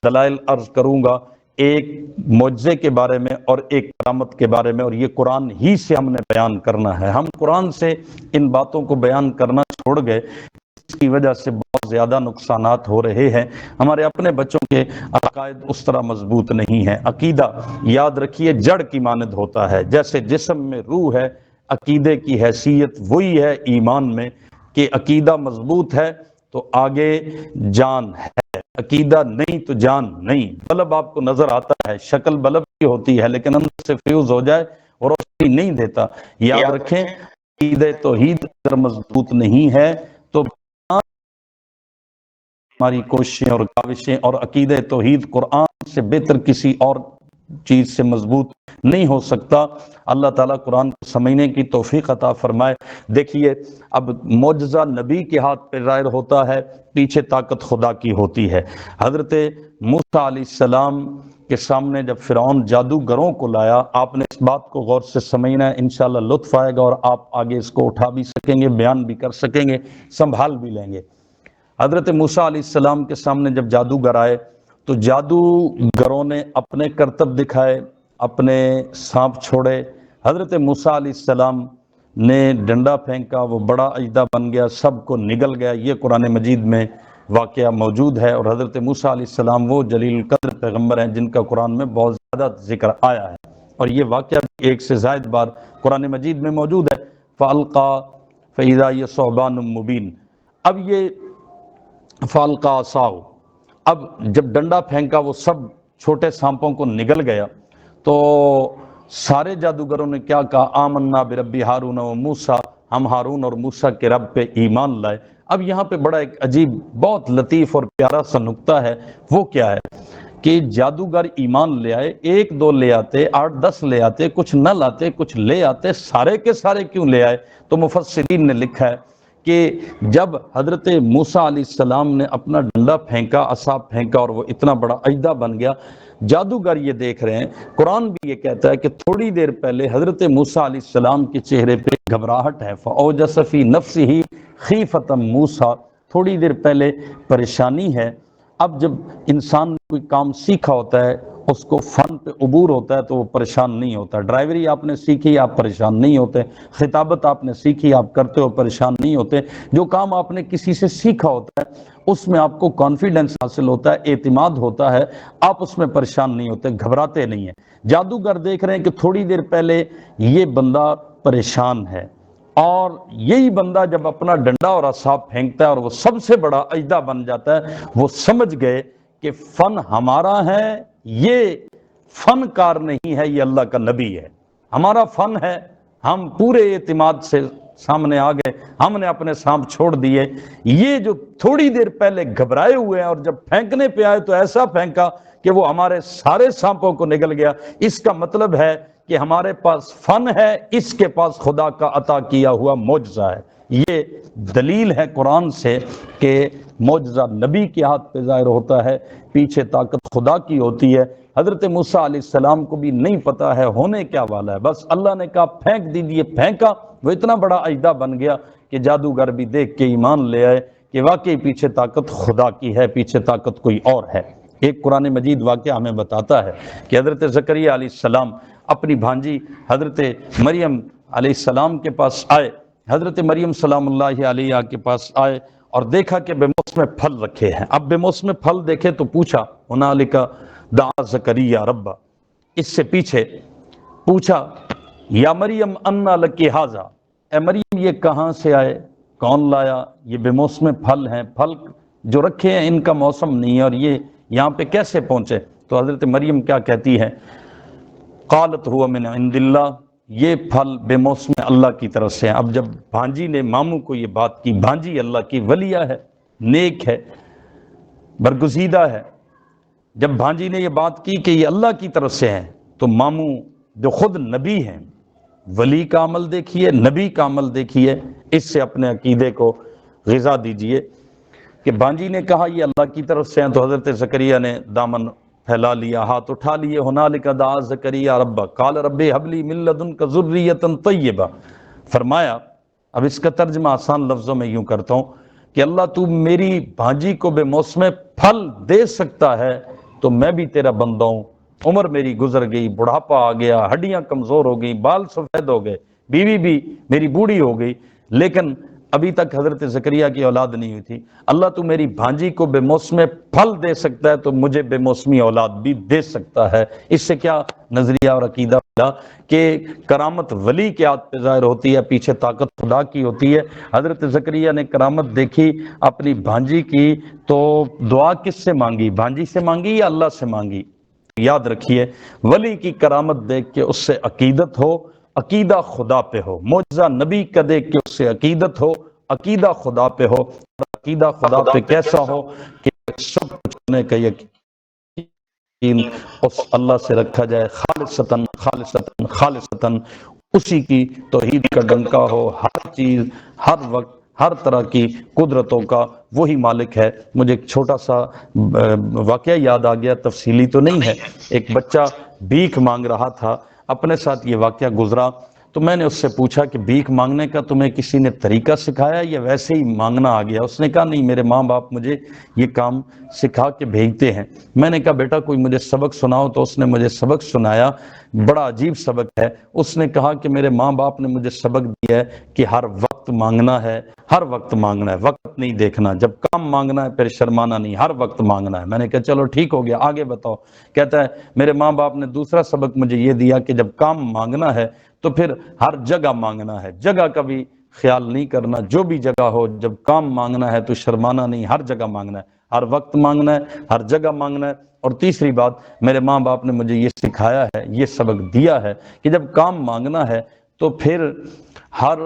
دلائل عرض کروں گا، ایک معجزے کے بارے میں اور ایک کرامت کے بارے میں، اور یہ قرآن ہی سے ہم نے بیان کرنا ہے۔ ہم قرآن سے ان باتوں کو بیان کرنا چھوڑ گئے، اس کی وجہ سے بہت زیادہ نقصانات ہو رہے ہیں۔ ہمارے اپنے بچوں کے عقائد اس طرح مضبوط نہیں ہیں۔ عقیدہ یاد رکھیے جڑ کی مانند ہوتا ہے، جیسے جسم میں روح ہے، عقیدے کی حیثیت وہی ہے ایمان میں کہ عقیدہ مضبوط ہے تو آگے جان ہے، عقیدہ نہیں تو جان نہیں۔ بلب آپ کو نظر آتا ہے، شکل بلب کی ہوتی ہے، لیکن اندر سے فیوز ہو جائے اور روشنی نہیں دیتا۔ یاد رکھیں عقیدہ توحید اگر مضبوط نہیں ہے تو ہماری کوششیں اور کاوشیں اور عقیدہ توحید قرآن سے بہتر کسی اور چیز سے مضبوط نہیں ہو سکتا۔ اللہ تعالیٰ قرآن کو سمجھنے کی توفیق عطا فرمائے۔ دیکھیے اب معجزہ نبی کے ہاتھ پہ ظاہر ہوتا ہے، پیچھے طاقت خدا کی ہوتی ہے۔ حضرت موسیٰ علیہ السلام کے سامنے جب فرعون جادوگروں کو لایا، آپ نے اس بات کو غور سے سمجھنا ہے، انشاءاللہ لطف آئے گا اور آپ آگے اس کو اٹھا بھی سکیں گے، بیان بھی کر سکیں گے، سنبھال بھی لیں گے۔ حضرت موسیٰ علیہ السلام کے سامنے جب جادوگر آئے تو جادوگروں نے اپنے کرتب دکھائے، اپنے سانپ چھوڑے۔ حضرت موسیٰ علیہ السلام نے ڈنڈا پھینکا، وہ بڑا اژدہا بن گیا، سب کو نگل گیا۔ یہ قرآن مجید میں واقعہ موجود ہے، اور حضرت موسیٰ علیہ السلام وہ جلیل القدر پیغمبر ہیں جن کا قرآن میں بہت زیادہ ذکر آیا ہے، اور یہ واقعہ بھی ایک سے زائد بار قرآن مجید میں موجود ہے۔ فَأَلْقَى فَإِذَا هِيَ ثُعْبَانٌ مُبِينٌ۔ اب یہ فَأَلْقَى عَصَاهُ، اب جب ڈنڈا پھینکا وہ سب چھوٹے سانپوں کو نگل گیا، تو سارے جادوگروں نے کیا کہا؟ آمنا برب ہارون و موسیٰ، ہم ہارون اور موسیٰ کے رب پہ ایمان لائے۔ اب یہاں پہ بڑا ایک عجیب بہت لطیف اور پیارا سا نکتہ ہے، وہ کیا ہے کہ جادوگر ایمان لے آئے، ایک دو لے آتے، 8-10 لے آتے، کچھ نہ لاتے، کچھ لے آتے، سارے کے سارے کیوں لے آئے؟ تو مفسرین نے لکھا ہے کہ جب حضرت موسیٰ علیہ السلام نے اپنا ڈنڈا پھینکا، عصا پھینکا، اور وہ اتنا بڑا اژدہا بن گیا، جادوگر یہ دیکھ رہے ہیں، قرآن بھی یہ کہتا ہے کہ تھوڑی دیر پہلے حضرت موسیٰ علیہ السلام کے چہرے پہ گھبراہٹ ہے، فَأَوْجَسَ فِي نَفْسِهِ خِیفَةً موسیٰ، تھوڑی دیر پہلے پریشانی ہے۔ اب جب انسان نے کوئی کام سیکھا ہوتا ہے، اس کو فن پہ عبور ہوتا ہے تو وہ پریشان نہیں ہوتا۔ ڈرائیوری آپ نے سیکھی، آپ پریشان نہیں ہوتے۔ خطابت آپ نے سیکھی، آپ کرتے ہو، پریشان نہیں ہوتے۔ جو کام آپ نے کسی سے سیکھا ہوتا ہے اس میں آپ کو کانفیڈنس حاصل ہوتا ہے، اعتماد ہوتا ہے، آپ اس میں پریشان نہیں ہوتے، گھبراتے نہیں ہیں۔ جادوگر دیکھ رہے ہیں کہ تھوڑی دیر پہلے یہ بندہ پریشان ہے، اور یہی بندہ جب اپنا ڈنڈا اور عصا پھینکتا ہے اور وہ سب سے بڑا اژدہا بن جاتا ہے، وہ سمجھ گئے کہ فن ہمارا ہے، یہ فن کار نہیں ہے، یہ اللہ کا نبی ہے۔ ہمارا فن ہے، ہم پورے اعتماد سے سامنے آ گئے، ہم نے اپنے سانپ چھوڑ دیے۔ یہ جو تھوڑی دیر پہلے گھبرائے ہوئے ہیں اور جب پھینکنے پہ آئے تو ایسا پھینکا کہ وہ ہمارے سارے سانپوں کو نگل گیا۔ اس کا مطلب ہے کہ ہمارے پاس فن ہے، اس کے پاس خدا کا عطا کیا ہوا معجزہ ہے۔ یہ دلیل ہے قرآن سے کہ معجزہ نبی کے ہاتھ پہ ظاہر ہوتا ہے، پیچھے طاقت خدا کی ہوتی ہے۔ حضرت موسیٰ علیہ السلام کو بھی نہیں پتا ہے ہونے کیا والا ہے، بس اللہ نے کہا پھینک دیجیے، پھینکا، وہ اتنا بڑا اژدہا بن گیا کہ جادوگر بھی دیکھ کے ایمان لے آئے کہ واقعی پیچھے طاقت خدا کی ہے، پیچھے طاقت کوئی اور ہے۔ ایک قرآن مجید واقعہ ہمیں بتاتا ہے کہ حضرت زکریا علیہ السلام اپنی بھانجی حضرت مریم علیہ السلام کے پاس آئے۔ حضرت مریم سلام اللہ علیہ کے پاس آئے اور دیکھا کہ بے موسم پھل رکھے ہیں۔ اب بے موسم پھل دیکھے تو پوچھا، ہنالک دعا زکریا ربہ، اس سے پیچھے پوچھا یا مریم انا لکی ھذا، اے مریم یہ کہاں سے آئے، کون لایا، یہ بے موسم پھل ہیں، پھل جو رکھے ہیں ان کا موسم نہیں ہے، اور یہ یہاں پہ کیسے پہنچے؟ تو حضرت مریم کیا کہتی ہے؟ قالت هو من عند اللہ، یہ پھل بے موسم اللہ کی طرف سے ہیں۔ اب جب بھانجی نے ماموں کو یہ بات کی، بھانجی اللہ کی ولیہ ہے، نیک ہے، برگزیدہ ہے، جب بھانجی نے یہ بات کی کہ یہ اللہ کی طرف سے ہے، تو ماموں جو خود نبی ہیں، ولی کا عمل دیکھیے، نبی کا عمل دیکھیے، اس سے اپنے عقیدے کو غذا دیجئے کہ بھانجی نے کہا یہ اللہ کی طرف سے ہیں، تو حضرت زکریا نے دامن پھیلا لیا، ہاتھ اٹھا لیے، ہنالک دعا زکریا ربہ قال رب ہب لی من لدنک ذریۃ طیبہ، فرمایا، اب اس کا ترجمہ آسان لفظوں میں یوں کرتا ہوں کہ اللہ تو میری بھانجی کو بے موسم پھل دے سکتا ہے تو میں بھی تیرا بندہ ہوں، عمر میری گزر گئی، بڑھاپا آ گیا، ہڈیاں کمزور ہو گئی، بال سفید ہو گئے، بیوی بھی میری بوڑھی ہو گئی، لیکن ابھی تک حضرت زکریا کی اولاد نہیں ہوئی تھی، اللہ تو میری بھانجی کو بے موسم پھل دے سکتا ہے تو مجھے بے موسمی اولاد بھی دے سکتا ہے۔ اس سے کیا نظریہ اور عقیدہ ملا کہ کرامت ولی کے ہاتھ پہ ظاہر ہوتی ہے، پیچھے طاقت خدا کی ہوتی ہے۔ حضرت زکریا نے کرامت دیکھی اپنی بھانجی کی تو دعا کس سے مانگی؟ بھانجی سے مانگی یا اللہ سے مانگی؟ یاد رکھیے، ولی کی کرامت دیکھ کے اس سے عقیدت ہو، عقیدہ خدا پہ ہو، معجزہ نبی کا دیکھ کے اس سے عقیدت ہو، عقیدہ خدا پہ ہو، اور عقیدہ خدا پہ کیسا ہو کہ سب کچھ ہونے کا یقین اس اللہ سے رکھا جائے، خالصتاً خالصتاً خالصتاً اسی کی توحید کا ڈنکا ہو، ہر چیز، ہر وقت، ہر طرح کی قدرتوں کا وہی مالک ہے۔ مجھے ایک چھوٹا سا واقعہ یاد آ گیا، تفصیلی تو نہیں ہے۔ ایک بچہ بھیک مانگ رہا تھا، اپنے ساتھ یہ واقعہ گزرا، تو میں نے اس سے پوچھا کہ بھیک مانگنے کا تمہیں کسی نے طریقہ سکھایا یا ویسے ہی مانگنا آ گیا؟ اس نے کہا نہیں، میرے ماں باپ مجھے یہ کام سکھا کے بھیجتے ہیں۔ میں نے کہا بیٹا کوئی مجھے سبق سناؤ، تو اس نے مجھے سبق سنایا، بڑا عجیب سبق ہے۔ اس نے کہا کہ میرے ماں باپ نے مجھے سبق دیا ہے کہ ہر وقت مانگنا ہے، ہر وقت مانگنا ہے، وقت نہیں دیکھنا، جب کام مانگنا ہے پھر شرمانا نہیں، ہر وقت مانگنا ہے۔ میں نے کہا چلو ٹھیک ہو گیا، آگے بتاؤ۔ کہتا ہے میرے ماں باپ نے دوسرا سبق مجھے یہ دیا کہ جب کام مانگنا ہے تو پھر ہر جگہ مانگنا ہے، جگہ کا بھی خیال نہیں کرنا، جو بھی جگہ ہو، جب کام مانگنا ہے تو شرمانا نہیں، ہر جگہ مانگنا ہے، ہر وقت مانگنا ہے، ہر جگہ مانگنا ہے۔ اور تیسری بات، میرے ماں باپ نے مجھے یہ سکھایا ہے، یہ سبق دیا ہے کہ جب کام مانگنا ہے تو پھر ہر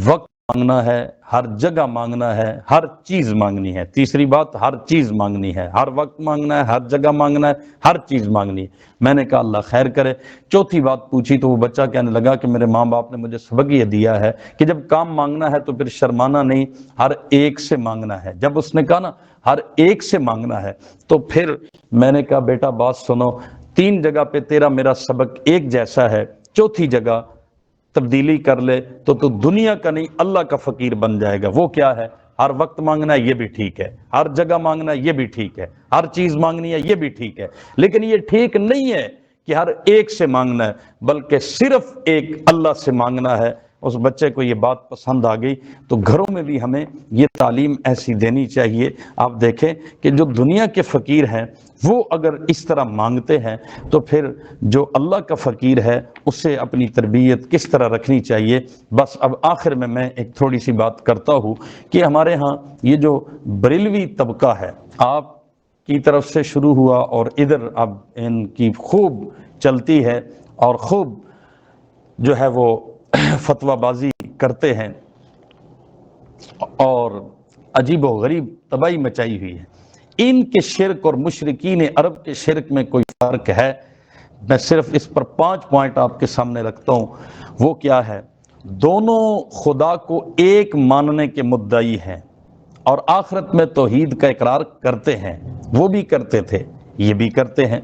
وقت مانگنا ہے، ہر جگہ مانگنا ہے، ہر چیز مانگنی ہے۔ تیسری بات، ہر چیز مانگنی ہے، ہر وقت مانگنا ہے، ہر جگہ مانگنا ہے، ہر چیز مانگنی ہے۔ میں نے کہا اللہ خیر کرے۔ چوتھی بات پوچھی تو وہ بچہ کہنے لگا کہ میرے ماں باپ نے مجھے سبق یہ دیا ہے کہ جب کام مانگنا ہے تو پھر شرمانا نہیں، ہر ایک سے مانگنا ہے۔ جب اس نے کہا نا ہر ایک سے مانگنا ہے تو پھر میں نے کہا بیٹا بات سنو، 3 جگہ پہ تیرا میرا سبق ایک جیسا ہے، چوتھی جگہ تبدیلی کر لے تو دنیا کا نہیں اللہ کا فقیر بن جائے گا۔ وہ کیا ہے؟ ہر وقت مانگنا ہے یہ بھی ٹھیک ہے، ہر جگہ مانگنا ہے یہ بھی ٹھیک ہے، ہر چیز مانگنی ہے یہ بھی ٹھیک ہے، لیکن یہ ٹھیک نہیں ہے کہ ہر ایک سے مانگنا ہے، بلکہ صرف ایک اللہ سے مانگنا ہے۔ اس بچے کو یہ بات پسند آ گئی، تو گھروں میں بھی ہمیں یہ تعلیم ایسی دینی چاہیے۔ آپ دیکھیں کہ جو دنیا کے فقیر ہیں وہ اگر اس طرح مانگتے ہیں تو پھر جو اللہ کا فقیر ہے اسے اپنی تربیت کس طرح رکھنی چاہیے۔ بس اب آخر میں ایک تھوڑی سی بات کرتا ہوں کہ ہمارے ہاں یہ جو بریلوی طبقہ ہے، آپ کی طرف سے شروع ہوا اور ادھر اب ان کی خوب چلتی ہے اور خوب جو ہے وہ فتویٰ بازی کرتے ہیں اور عجیب و غریب تباہی مچائی ہوئی ہے۔ ان کے شرک اور مشرکین عرب کے شرک میں کوئی فرق ہے؟ میں صرف اس پر 5 پوائنٹ آپ کے سامنے رکھتا ہوں۔ وہ کیا ہے؟ دونوں خدا کو ایک ماننے کے مدعی ہیں اور آخرت میں توحید کا اقرار کرتے ہیں، وہ بھی کرتے تھے، یہ بھی کرتے ہیں۔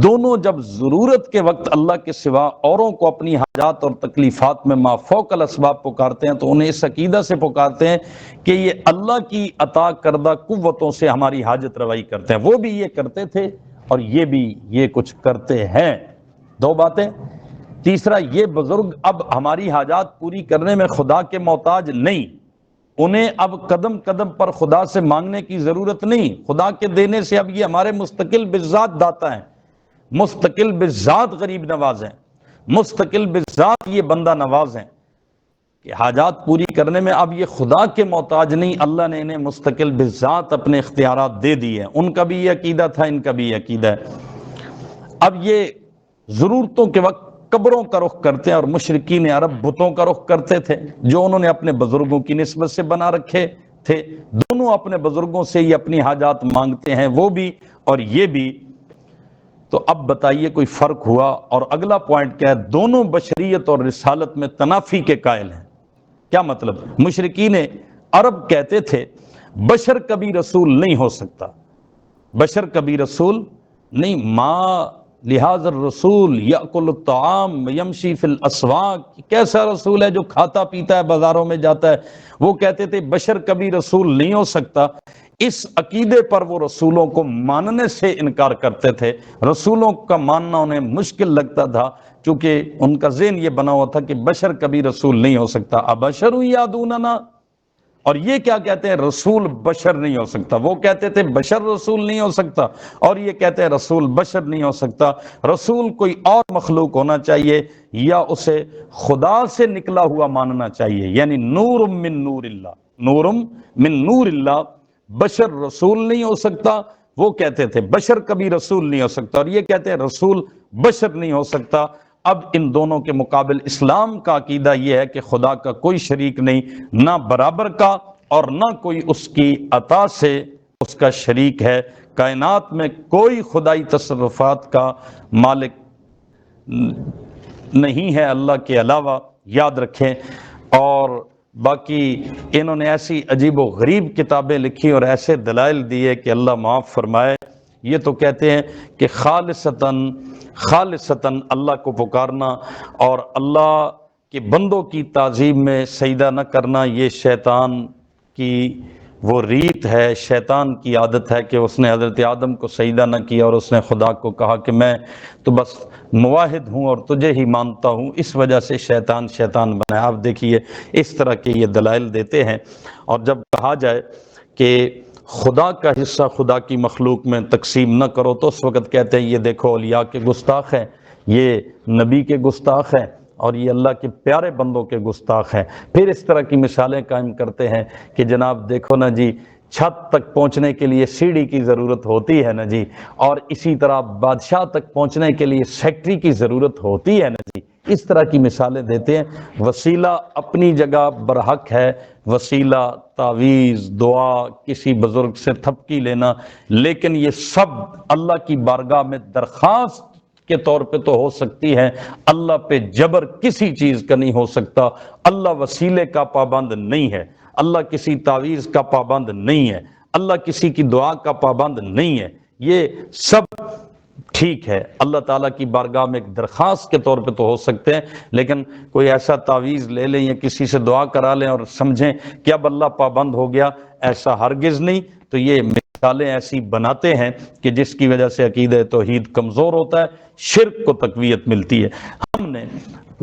دونوں جب ضرورت کے وقت اللہ کے سوا اوروں کو اپنی حاجات اور تکلیفات میں ما فوق الاسباب پکارتے ہیں تو انہیں اس عقیدہ سے پکارتے ہیں کہ یہ اللہ کی عطا کردہ قوتوں سے ہماری حاجت روائی کرتے ہیں۔ وہ بھی یہ کرتے تھے اور یہ بھی یہ کچھ کرتے ہیں۔ 2 باتیں۔ تیسرا، یہ بزرگ اب ہماری حاجات پوری کرنے میں خدا کے محتاج نہیں، انہیں اب قدم قدم پر خدا سے مانگنے کی ضرورت نہیں، خدا کے دینے سے اب یہ ہمارے مستقل بذات داتا ہیں، مستقل بذات غریب نواز ہیں، مستقل بذات یہ بندہ نواز ہیں کہ حاجات پوری کرنے میں اب یہ خدا کے محتاج نہیں، اللہ نے انہیں مستقل بذات اپنے اختیارات دے دیے ہیں۔ ان کا بھی یہ عقیدہ تھا، ان کا بھی یہ عقیدہ ہے۔ اب یہ ضرورتوں کے وقت قبروں کا رخ کرتے ہیں، اور مشرکین عرب بتوں کا رخ کرتے تھے جو انہوں نے اپنے بزرگوں کی نسبت سے بنا رکھے تھے۔ دونوں اپنے بزرگوں سے ہی اپنی حاجات مانگتے ہیں، وہ بھی اور یہ بھی۔ تو اب بتائیے کوئی فرق ہوا؟ اور اگلا پوائنٹ کیا ہے؟ دونوں بشریت اور رسالت میں تنافی کے قائل ہیں۔ کیا مطلب؟ مشرکین عرب کہتے تھے بشر کبھی رسول نہیں ہو سکتا، بشر کبھی رسول نہیں، ما لحاظ الرسول یأکل الطعام یمشی فی الاسواق، کیسا رسول ہے جو کھاتا پیتا ہے بازاروں میں جاتا ہے؟ وہ کہتے تھے بشر کبھی رسول نہیں ہو سکتا۔ اس عقیدے پر وہ رسولوں کو ماننے سے انکار کرتے تھے، رسولوں کا ماننا انہیں مشکل لگتا تھا، چونکہ ان کا ذہن یہ بنا ہوا تھا کہ بشر کبھی رسول نہیں ہو سکتا۔ ابشر یادوننا، اور یہ کیا کہتے ہیں؟ رسول بشر نہیں ہو سکتا۔ وہ کہتے تھے بشر رسول نہیں ہو سکتا، اور یہ کہتے ہیں رسول بشر نہیں ہو سکتا۔ رسول کوئی اور مخلوق ہونا چاہیے یا اسے خدا سے نکلا ہوا ماننا چاہیے، یعنی نور من نور اللہ، نور من نور اللہ، بشر رسول نہیں ہو سکتا۔ وہ کہتے تھے بشر کبھی رسول نہیں ہو سکتا، اور یہ کہتے ہیں رسول بشر نہیں ہو سکتا۔ اب ان دونوں کے مقابل اسلام کا عقیدہ یہ ہے کہ خدا کا کوئی شریک نہیں، نہ برابر کا اور نہ کوئی اس کی عطا سے اس کا شریک ہے۔ کائنات میں کوئی خدائی تصرفات کا مالک نہیں ہے اللہ کے علاوہ، یاد رکھیں۔ اور باقی انہوں نے ایسی عجیب و غریب کتابیں لکھی اور ایسے دلائل دیے کہ اللہ معاف فرمائے۔ یہ تو کہتے ہیں کہ خالصتاً اللہ کو پکارنا اور اللہ کے بندوں کی تعظیم میں سجدہ نہ کرنا، یہ شیطان کی وہ ریت ہے، شیطان کی عادت ہے کہ اس نے حضرت آدم کو سجدہ نہ کیا اور اس نے خدا کو کہا کہ میں تو بس موحد ہوں اور تجھے ہی مانتا ہوں، اس وجہ سے شیطان بنایا۔ آپ دیکھیے اس طرح کے یہ دلائل دیتے ہیں۔ اور جب کہا جائے کہ خدا کا حصہ خدا کی مخلوق میں تقسیم نہ کرو، تو اس وقت کہتے ہیں یہ دیکھو اولیاء کے گستاخ ہیں، یہ نبی کے گستاخ ہیں، اور یہ اللہ کے پیارے بندوں کے گستاخ ہیں۔ پھر اس طرح کی مثالیں قائم کرتے ہیں کہ جناب دیکھو نا جی، چھت تک پہنچنے کے لیے سیڑھی کی ضرورت ہوتی ہے نا جی، اور اسی طرح بادشاہ تک پہنچنے کے لیے سیکٹری کی ضرورت ہوتی ہے نا جی۔ اس طرح کی مثالیں دیتے ہیں۔ وسیلہ اپنی جگہ برحق ہے، وسیلہ تعویذ، دعا، کسی بزرگ سے تھپکی لینا، لیکن یہ سب اللہ کی بارگاہ میں درخواست کے طور پہ تو ہو سکتی ہے، اللہ پہ جبر کسی چیز کا نہیں ہو سکتا۔ اللہ وسیلے کا پابند نہیں ہے، اللہ کسی تعویذ کا پابند نہیں ہے، اللہ کسی کی دعا کا پابند نہیں ہے۔ یہ سب ٹھیک ہے، اللہ تعالیٰ کی بارگاہ میں ایک درخواست کے طور پہ تو ہو سکتے ہیں، لیکن کوئی ایسا تعویذ لے لیں یا کسی سے دعا کرا لیں اور سمجھیں کہ اب اللہ پابند ہو گیا، ایسا ہرگز نہیں۔ تو یہ مثالیں ایسی بناتے ہیں کہ جس کی وجہ سے عقیدہ توحید کمزور ہوتا ہے، شرک کو تقویت ملتی ہے۔ ہم نے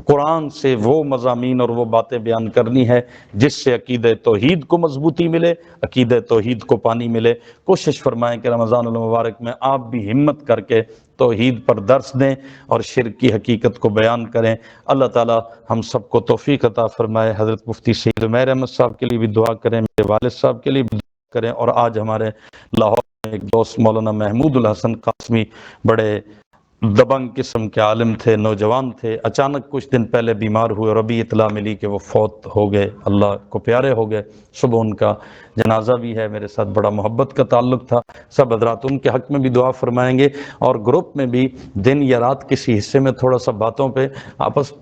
قرآن سے وہ مضامین اور وہ باتیں بیان کرنی ہے جس سے عقیدہ توحید کو مضبوطی ملے، عقیدہ توحید کو پانی ملے۔ کوشش فرمائیں کہ رمضان المبارک میں آپ بھی ہمت کر کے توحید پر درس دیں اور شرک کی حقیقت کو بیان کریں۔ اللہ تعالی ہم سب کو توفیق عطا فرمائے۔ حضرت مفتی سید عمیر احمد صاحب کے لیے بھی دعا کریں، میرے والد صاحب کے لیے بھی دعا کریں، اور آج ہمارے لاہور میں ایک دوست مولانا محمود الحسن قاسمی بڑے دبنگ قسم کے عالم تھے، نوجوان تھے، اچانک کچھ دن پہلے بیمار ہوئے اور ابھی اطلاع ملی کہ وہ فوت ہو گئے، اللہ کو پیارے ہو گئے۔ صبح ان کا جنازہ بھی ہے، میرے ساتھ بڑا محبت کا تعلق تھا۔ سب حضرات ان کے حق میں بھی دعا فرمائیں گے، اور گروپ میں بھی دن یا رات کسی حصے میں تھوڑا سا باتوں پہ آپس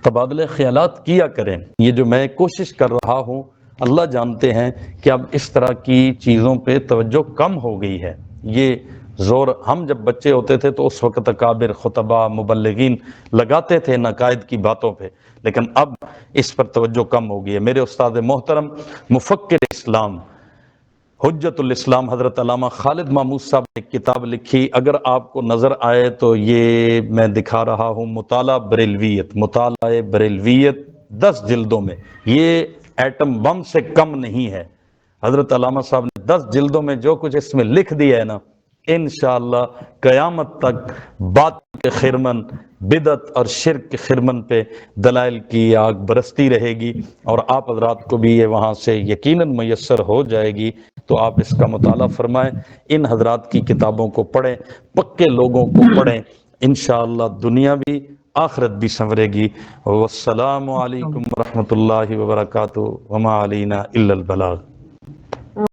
تبادلہ خیالات کیا کریں۔ یہ جو میں کوشش کر رہا ہوں، اللہ جانتے ہیں کہ اب اس طرح کی چیزوں پہ توجہ کم ہو گئی ہے۔ یہ زور ہم جب بچے ہوتے تھے تو اس وقت اکابر، خطبہ، مبلغین لگاتے تھے نقائد کی باتوں پہ، لیکن اب اس پر توجہ کم ہو گئی ہے۔ میرے استاد محترم مفکر اسلام، حجت الاسلام حضرت علامہ خالد محمود صاحب نے ایک کتاب لکھی، اگر آپ کو نظر آئے تو یہ میں دکھا رہا ہوں، مطالعہ بریلویت 10 جلدوں میں، یہ ایٹم بم سے کم نہیں ہے۔ حضرت علامہ صاحب نے 10 جلدوں میں جو کچھ اس میں لکھ دیا ہے نا، انشاءاللہ قیامت تک باطل کے خرمن، بدعت اور شرک کے خرمن پہ دلائل کی آگ برستی رہے گی، اور آپ حضرات کو بھی یہ وہاں سے یقیناً میسر ہو جائے گی۔ تو آپ اس کا مطالعہ فرمائیں، ان حضرات کی کتابوں کو پڑھیں، پکے لوگوں کو پڑھیں، انشاءاللہ دنیا بھی آخرت بھی سنورے گی۔ والسلام علیکم ورحمۃ اللہ وبرکاتہ، وما علینا الا البلاغ۔